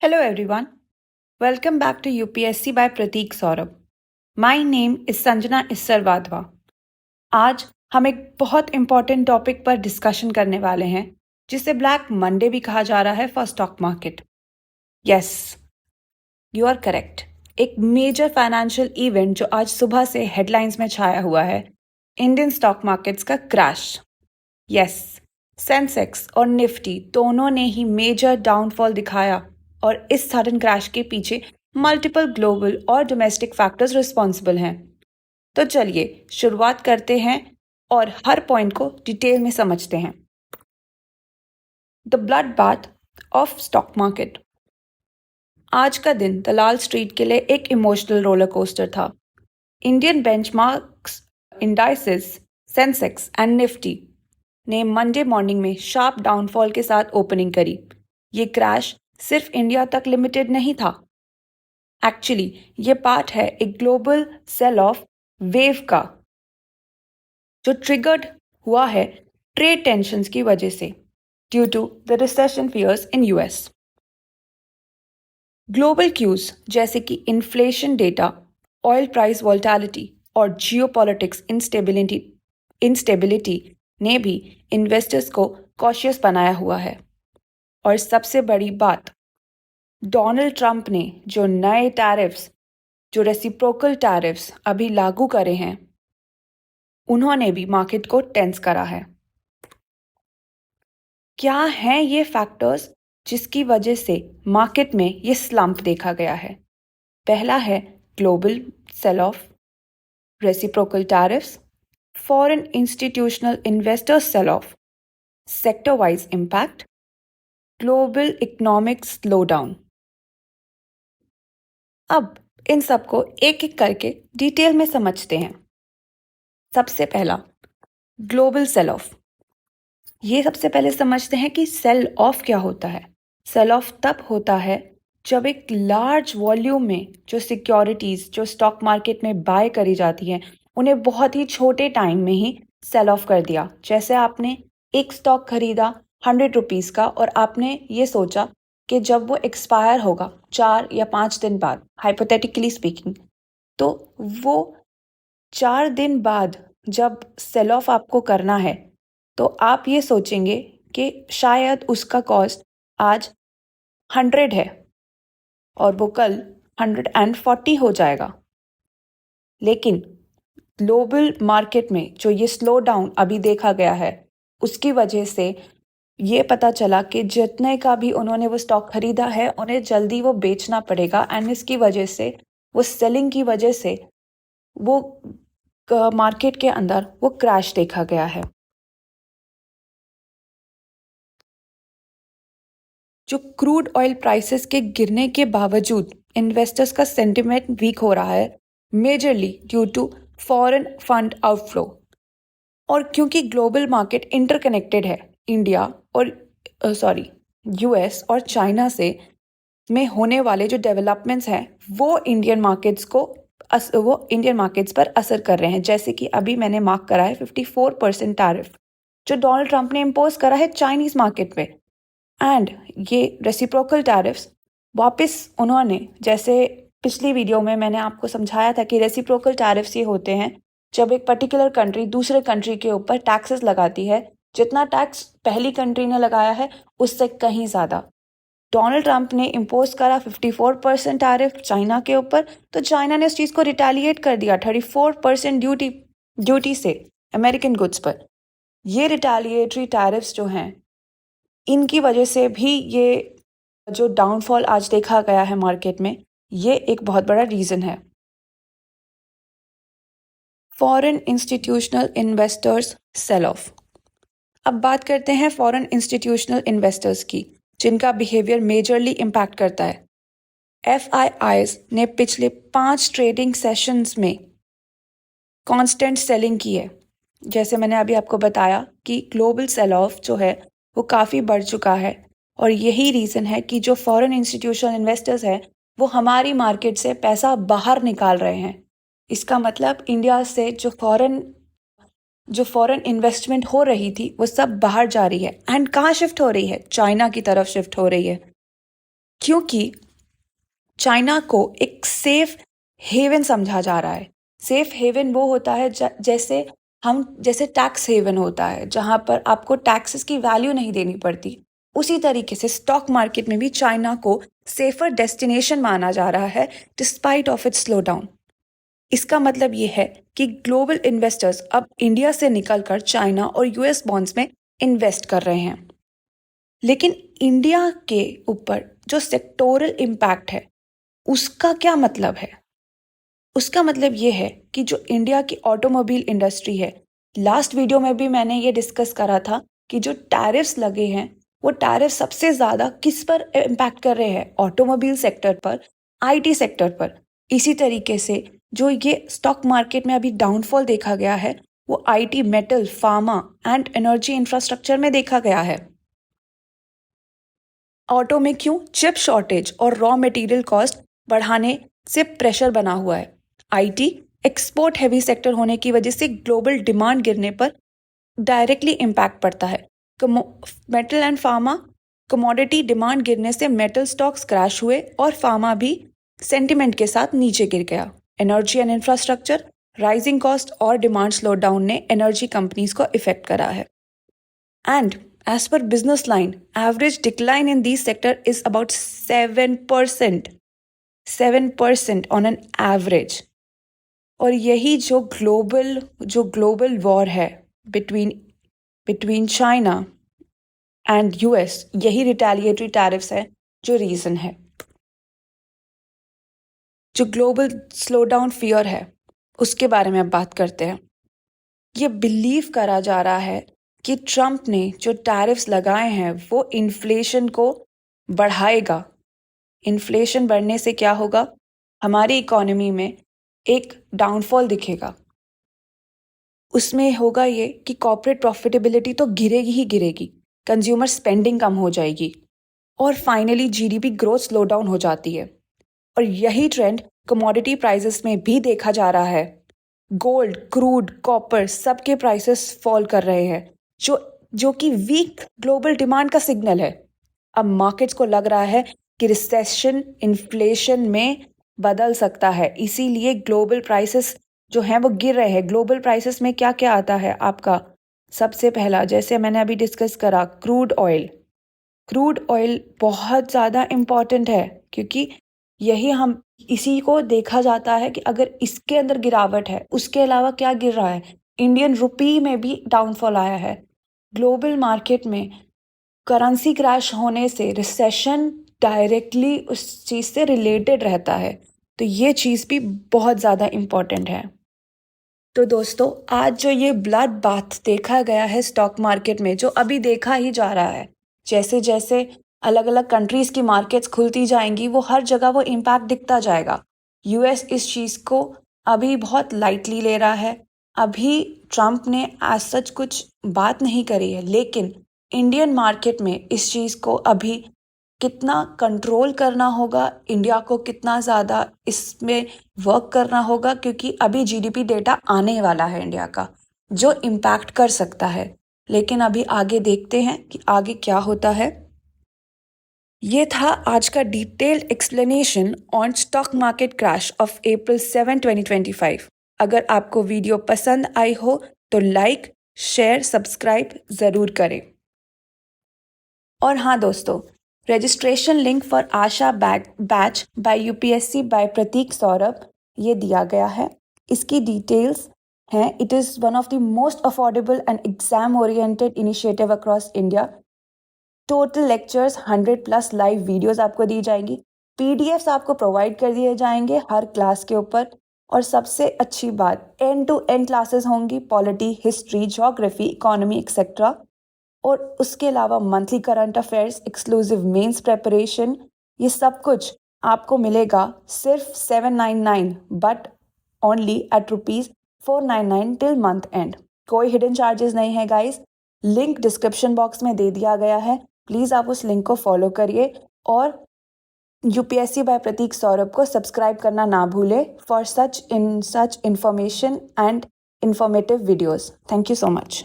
Hello everyone. Welcome back to UPSC by Prateek Saurabh. My name is Sanjana Issar Wadhwa. आज हम एक बहुत important topic पर discussion करने वाले हैं जिसे ब्लैक मंडे भी कहा जा रहा है for stock market. Yes, you are correct. एक मेजर फाइनेंशियल इवेंट जो आज सुबह से हेडलाइंस में छाया हुआ है, इंडियन स्टॉक मार्केट्स का क्रैश. यस, सेंसेक्स और निफ्टी दोनों ने ही मेजर डाउनफॉल दिखाया और इस सडन क्रैश के पीछे मल्टीपल ग्लोबल और डोमेस्टिक फैक्टर्स रिस्पॉन्सिबल हैं. तो चलिए शुरुआत करते हैं और हर पॉइंट को डिटेल में समझते हैं. The blood bath of stock market. आज का दिन दलाल स्ट्रीट के लिए एक इमोशनल रोलर कोस्टर था. Indian benchmarks indices, Sensex and Nifty ने मंडे मॉर्निंग में शार्प डाउनफॉल के साथ ओपनिंग करी. ये क्रैश सिर्फ इंडिया तक लिमिटेड नहीं था. एक्चुअली ये पार्ट है एक ग्लोबल सेल ऑफ वेव का जो ट्रिगर्ड हुआ है ट्रेड टेंशंस की वजह से due to the recession fears in US. Global cues जैसे कि inflation data, oil price volatility और जियोपॉलिटिक्स इंस्टेबिलिटी ने भी इन्वेस्टर्स को कॉशियस बनाया हुआ है. और सबसे बड़ी बात, डोनाल्ड ट्रंप ने जो नए टैरिफ्स, जो रेसिप्रोकल टैरिफ्स अभी लागू करे हैं, उन्होंने भी मार्केट को टेंस करा है. क्या हैं ये फैक्टर्स जिसकी वजह से मार्केट में ये स्लंप देखा गया है? पहला है global sell off, reciprocal tariffs, foreign institutional investors sell off, sector wise impact, global economic slowdown. अब इन सबको एक एक करके डिटेल में समझते हैं. सबसे पहला ग्लोबल सेल ऑफ. ये सबसे पहले समझते हैं कि सेल ऑफ क्या होता है. सेल ऑफ तब होता है जब एक लार्ज वॉल्यूम में जो सिक्योरिटीज जो स्टॉक मार्केट में बाय करी जाती हैं, उन्हें बहुत ही छोटे टाइम में ही सेल ऑफ कर दिया. जैसे आपने एक स्टॉक खरीदा 100 रुपीज़ का और आपने ये सोचा कि जब वो एक्सपायर होगा 4 या 5 दिन बाद, हाइपोथेटिकली स्पीकिंग, तो वो 4 दिन बाद जब सेल ऑफ आपको करना है तो आप ये सोचेंगे कि शायद उसका कॉस्ट आज 100 है और वो कल 140 हो जाएगा. लेकिन ग्लोबल मार्केट में जो ये स्लो डाउन अभी देखा गया है, उसकी वजह से ये पता चला कि जितने का भी उन्होंने वो स्टॉक खरीदा है, उन्हें जल्दी वो बेचना पड़ेगा. एंड इसकी वजह से, वो सेलिंग की वजह से, वो मार्केट के अंदर वो क्रैश देखा गया है. जो क्रूड ऑयल प्राइसेस के गिरने के बावजूद इन्वेस्टर्स का सेंटिमेंट वीक हो रहा है, majorly due to foreign fund outflow. और क्योंकि ग्लोबल मार्केट इंटरकनेक्टेड है, इंडिया और यूएस और चाइना से में होने वाले जो डेवलपमेंट्स हैं वो इंडियन मार्केट्स पर असर कर रहे हैं. जैसे कि अभी मैंने मार्क करा है 54% टैरिफ जो डोनाल्ड ट्रंप ने इम्पोज करा है चाइनीज मार्केट पे. एंड ये रेसिप्रोकल टैरिफ्स वापस उन्होंने, जैसे पिछली वीडियो में मैंने आपको समझाया था कि रेसिप्रोकल टैरिफ्स ये होते हैं जब एक पर्टिकुलर कंट्री दूसरे कंट्री के ऊपर टैक्सेस लगाती है, जितना टैक्स पहली कंट्री ने लगाया है उससे कहीं ज़्यादा. डोनाल्ड ट्रंप ने इम्पोज करा 54% टैरिफ चाइना के ऊपर, तो चाइना ने उस चीज़ को रिटेलिएट कर दिया 34% ड्यूटी से अमेरिकन गुड्स पर. ये रिटेलिएटरी टैरिफ्स जो हैं, इनकी वजह से भी ये जो डाउनफॉल आज देखा गया है मार्केट में, ये एक बहुत बड़ा रीज़न है. Foreign institutional investors sell off. अब बात करते हैं फॉरेन इंस्टीट्यूशनल इन्वेस्टर्स की, जिनका बिहेवियर मेजरली इम्पैक्ट करता है. FIIs ने पिछले 5 ट्रेडिंग सेशंस में कांस्टेंट सेलिंग की है. जैसे मैंने अभी आपको बताया कि ग्लोबल सेल ऑफ जो है वो काफ़ी बढ़ चुका है और यही रीज़न है कि जो फॉरेन इंस्टीट्यूशनल इन्वेस्टर्स हैं वो हमारी मार्केट से पैसा बाहर निकाल रहे हैं. इसका मतलब इंडिया से जो फॉरेन इन्वेस्टमेंट हो रही थी वो सब बाहर जा रही है. एंड कहाँ शिफ्ट हो रही है? चाइना की तरफ शिफ्ट हो रही है. क्योंकि चाइना को एक सेफ हेवन समझा जा रहा है। सेफ हेवन वो होता है जैसे टैक्स हेवन होता है जहां पर आपको टैक्सेस की वैल्यू नहीं देनी पड़ती। उसी तरीके से स्टॉक मार्केट में भी चाइना को सेफर डेस्टिनेशन माना जा रहा है despite of its slow down. इसका मतलब ये है कि ग्लोबल इन्वेस्टर्स अब इंडिया से निकलकर चाइना और यूएस बॉन्ड्स में इन्वेस्ट कर रहे हैं। लेकिन इंडिया के ऊपर जो सेक्टोरल इम्पैक्ट है उसका क्या मतलब है? उसका मतलब ये है कि जो इंडिया की ऑटोमोबाइल इंडस्ट्री है, लास्ट वीडियो में भी मैंने ये डिस्कस करा था कि जो टैरिफ्स लगे हैं वो टैरिफ सबसे ज़्यादा किस पर इम्पैक्ट कर रहे हैं? ऑटोमोबाइल सेक्टर पर, आईटी सेक्टर पर। इसी तरीके से जो ये स्टॉक मार्केट में अभी डाउनफॉल देखा गया है वो IT, metal, pharma and energy infrastructure में देखा गया है। ऑटो में क्यों? चिप शॉर्टेज और रॉ मटेरियल कॉस्ट बढ़ाने से प्रेशर बना हुआ है। आईटी एक्सपोर्ट हैवी सेक्टर होने की वजह से ग्लोबल डिमांड गिरने पर डायरेक्टली इम्पैक्ट पड़ता है। Metal and pharma commodity demand गिरने से मेटल स्टॉक्स क्रैश हुए और फार्मा भी सेंटिमेंट के साथ नीचे गिर गया। Energy and infrastructure rising cost और डिमांड स्लो डाउन ने एनर्जी कंपनीज को इफेक्ट करा है। And as per business line, average decline in these sector is about 7%. 7% on an average. और यही जो ग्लोबल वॉर है बिटवीन चाइना एंड यूएस, यही रिटेलिएटरी टैरिफ्स है जो रीजन है। जो ग्लोबल स्लो डाउन फियर है उसके बारे में अब बात करते हैं। ये बिलीव करा जा रहा है कि ट्रम्प ने जो टैरिफ्स लगाए हैं वो इन्फ्लेशन को बढ़ाएगा। इन्फ्लेशन बढ़ने से क्या होगा? हमारी इकोनॉमी में एक डाउनफॉल दिखेगा। उसमें होगा ये कि कॉर्पोरेट प्रॉफिटेबिलिटी तो गिरेगी ही गिरेगी, कंज्यूमर स्पेंडिंग कम हो जाएगी और finally GDP growth slow down हो जाती है। और यही ट्रेंड कमोडिटी प्राइसेस में भी देखा जा रहा है। गोल्ड, क्रूड, कॉपर सबके प्राइसेस फॉल कर रहे हैं जो कि वीक ग्लोबल डिमांड का सिग्नल है। अब मार्केट्स को लग रहा है कि रिसेशन इन्फ्लेशन में बदल सकता है, इसीलिए ग्लोबल प्राइसेस जो हैं वो गिर रहे हैं। ग्लोबल प्राइसेस में क्या क्या आता है आपका? सबसे पहला, जैसे मैंने अभी डिस्कस करा, क्रूड ऑयल बहुत ज़्यादा इम्पॉर्टेंट है क्योंकि इसी को देखा जाता है कि अगर इसके अंदर गिरावट है, उसके अलावा क्या गिर रहा है? इंडियन रुपी में भी डाउनफॉल आया है। ग्लोबल मार्केट में करेंसी क्रैश होने से रिसेशन डायरेक्टली उस चीज़ से रिलेटेड रहता है, तो ये चीज़ भी बहुत ज़्यादा इम्पॉर्टेंट है। तो दोस्तों, आज जो ये ब्लड बाथ देखा गया है स्टॉक मार्केट में, जो अभी देखा ही जा रहा है, जैसे जैसे अलग अलग कंट्रीज की मार्केट्स खुलती जाएंगी वो हर जगह वो इम्पैक्ट दिखता जाएगा। यूएस इस चीज़ को अभी बहुत लाइटली ले रहा है। अभी ट्रम्प ने एज सच कुछ बात नहीं करी है, लेकिन इंडियन मार्केट में इस चीज़ को अभी कितना कंट्रोल करना होगा, इंडिया को कितना ज़्यादा इसमें वर्क करना होगा, क्योंकि अभी जीडीपी डेटा आने वाला है इंडिया का जो इम्पैक्ट कर सकता है। लेकिन अभी आगे देखते हैं कि आगे क्या होता है। ये था आज का detailed explanation on stock market crash of April 7, 2025। अगर आपको वीडियो पसंद आई हो तो लाइक, शेयर, सब्सक्राइब ज़रूर करें। और हाँ दोस्तों, registration link for Asha batch by UPSC by Prateek Saurabh ये दिया गया है। इसकी डिटेल्स हैं। It is one of the most affordable and exam oriented initiative across India. Total lectures 100+ live videos आपको दी जाएंगी, पीडीएफ्स आपको प्रोवाइड कर दिए जाएंगे हर क्लास के ऊपर। और सबसे अच्छी बात, एंड टू एंड क्लासेस होंगी, polity, history, geography, economy etcetera. और उसके अलावा monthly current affairs, exclusive mains preparation, ये सब कुछ आपको मिलेगा सिर्फ 799 but only at ₹499 till month end. कोई हिडन चार्जेस नहीं है गाइस। लिंक डिस्क्रिप्शन बॉक्स में दे दिया गया है, प्लीज़ आप उस लिंक को फॉलो करिए और यूपीएससी बाय प्रतीक सौरभ को सब्सक्राइब करना ना भूलें for such information and informative videos. Thank you so much.